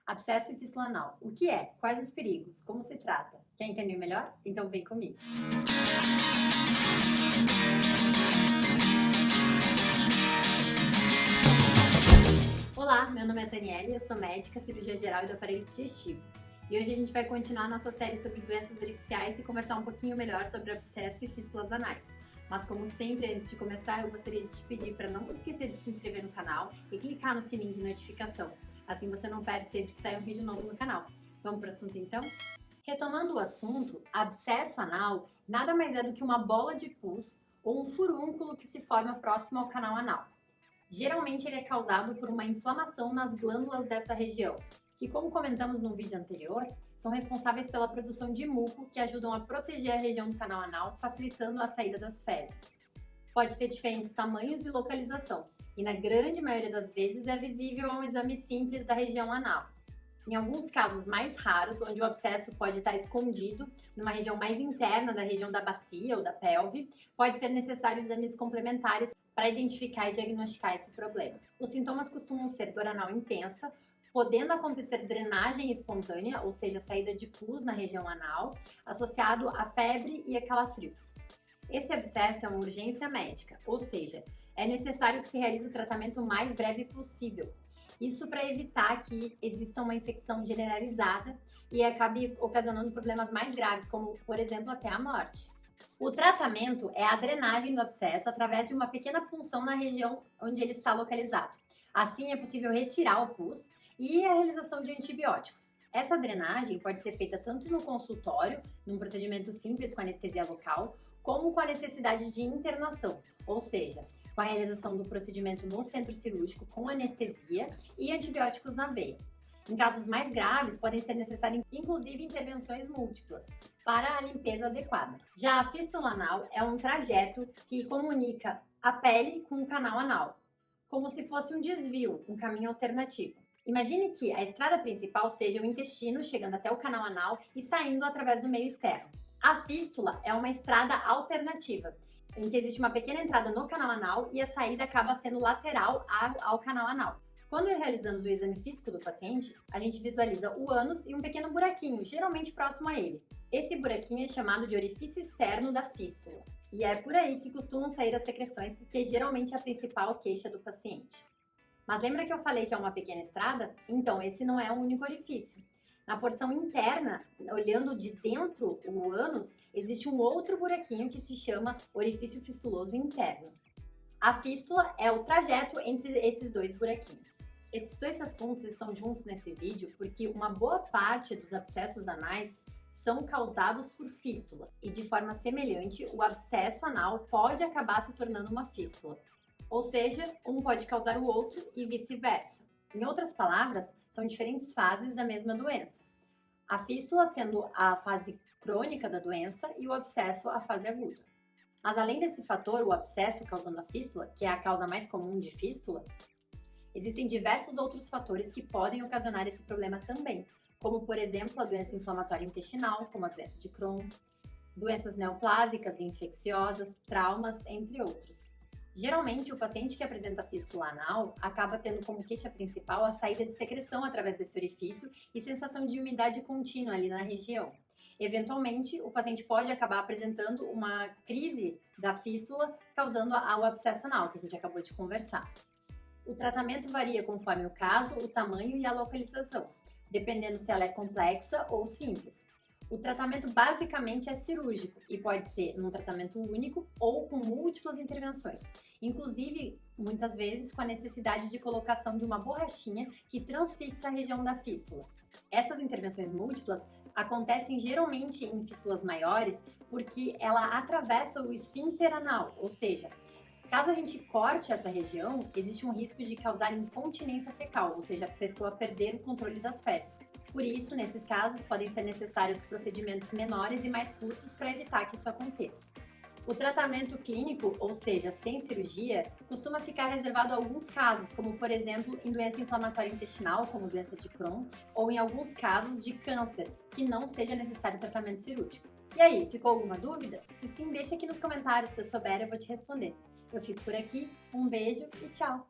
Abscesso e fístula anal. O que é? Quais os perigos? Como se trata? Quer entender melhor? Então vem comigo. Olá, meu nome é Daniela, eu sou médica, cirurgia geral e do aparelho digestivo. E hoje a gente vai continuar nossa série sobre doenças orificiais e conversar um pouquinho melhor sobre abscesso e fístulas anais. Mas como sempre, antes de começar, eu gostaria de te pedir para não se esquecer de se inscrever no canal e clicar no sininho de notificação. Assim você não perde sempre que sai um vídeo novo no canal. Vamos para o assunto então? Retomando o assunto, abscesso anal nada mais é do que uma bola de pus ou um furúnculo que se forma próximo ao canal anal. Geralmente ele é causado por uma inflamação nas glândulas dessa região, que, como comentamos no vídeo anterior, são responsáveis pela produção de muco que ajudam a proteger a região do canal anal, facilitando a saída das fezes. Pode ter diferentes tamanhos e localização, e na grande maioria das vezes é visível a um exame simples da região anal. Em alguns casos mais raros, onde o abscesso pode estar escondido numa região mais interna da região da bacia ou da pelve, pode ser necessário exames complementares para identificar e diagnosticar esse problema. Os sintomas costumam ser dor anal intensa, podendo acontecer drenagem espontânea, ou seja, saída de pus na região anal, associado a febre e a calafrios. Esse abscesso é uma urgência médica, ou seja, é necessário que se realize o tratamento o mais breve possível. Isso para evitar que exista uma infecção generalizada e acabe ocasionando problemas mais graves, como, por exemplo, até a morte. O tratamento é a drenagem do abscesso através de uma pequena punção na região onde ele está localizado. Assim, é possível retirar o pus e a realização de antibióticos. Essa drenagem pode ser feita tanto no consultório, num procedimento simples com anestesia local, como com a necessidade de internação, ou seja, com a realização do procedimento no centro cirúrgico com anestesia e antibióticos na veia. Em casos mais graves, podem ser necessárias inclusive intervenções múltiplas para a limpeza adequada. Já a fístula anal é um trajeto que comunica a pele com o canal anal, como se fosse um desvio, um caminho alternativo. Imagine que a estrada principal seja o intestino chegando até o canal anal e saindo através do meio externo. A fístula é uma estrada alternativa, em que existe uma pequena entrada no canal anal e a saída acaba sendo lateral ao canal anal. Quando realizamos o exame físico do paciente, a gente visualiza o ânus e um pequeno buraquinho, geralmente próximo a ele. Esse buraquinho é chamado de orifício externo da fístula, e é por aí que costumam sair as secreções, que geralmente é a principal queixa do paciente. Mas lembra que eu falei que é uma pequena estrada? Então, esse não é o único orifício. Na porção interna, olhando de dentro o ânus, existe um outro buraquinho que se chama orifício fistuloso interno. A fístula é o trajeto entre esses dois buraquinhos. Esses dois assuntos estão juntos nesse vídeo porque uma boa parte dos abscessos anais são causados por fístulas e, de forma semelhante, o abscesso anal pode acabar se tornando uma fístula. Ou seja, um pode causar o outro e vice-versa. Em outras palavras, são diferentes fases da mesma doença. A fístula sendo a fase crônica da doença e o abscesso a fase aguda. Mas além desse fator, o abscesso causando a fístula, que é a causa mais comum de fístula, existem diversos outros fatores que podem ocasionar esse problema também, como por exemplo a doença inflamatória intestinal, como a doença de Crohn, doenças neoplásicas e infecciosas, traumas, entre outros. Geralmente, o paciente que apresenta fístula anal acaba tendo como queixa principal a saída de secreção através desse orifício e sensação de umidade contínua ali na região. Eventualmente, o paciente pode acabar apresentando uma crise da fístula, causando o abscesso anal, que a gente acabou de conversar. O tratamento varia conforme o caso, o tamanho e a localização, dependendo se ela é complexa ou simples. O tratamento basicamente é cirúrgico e pode ser num tratamento único ou com múltiplas intervenções, inclusive muitas vezes com a necessidade de colocação de uma borrachinha que transfixa a região da fístula. Essas intervenções múltiplas acontecem geralmente em fístulas maiores porque ela atravessa o esfíncter anal, ou seja, caso a gente corte essa região, existe um risco de causar incontinência fecal, ou seja, a pessoa perder o controle das fezes. Por isso, nesses casos, podem ser necessários procedimentos menores e mais curtos para evitar que isso aconteça. O tratamento clínico, ou seja, sem cirurgia, costuma ficar reservado a alguns casos, como por exemplo em doença inflamatória intestinal, como doença de Crohn, ou em alguns casos de câncer, que não seja necessário tratamento cirúrgico. E aí, ficou alguma dúvida? Se sim, deixa aqui nos comentários, se eu souber eu vou te responder. Eu fico por aqui, um beijo e tchau!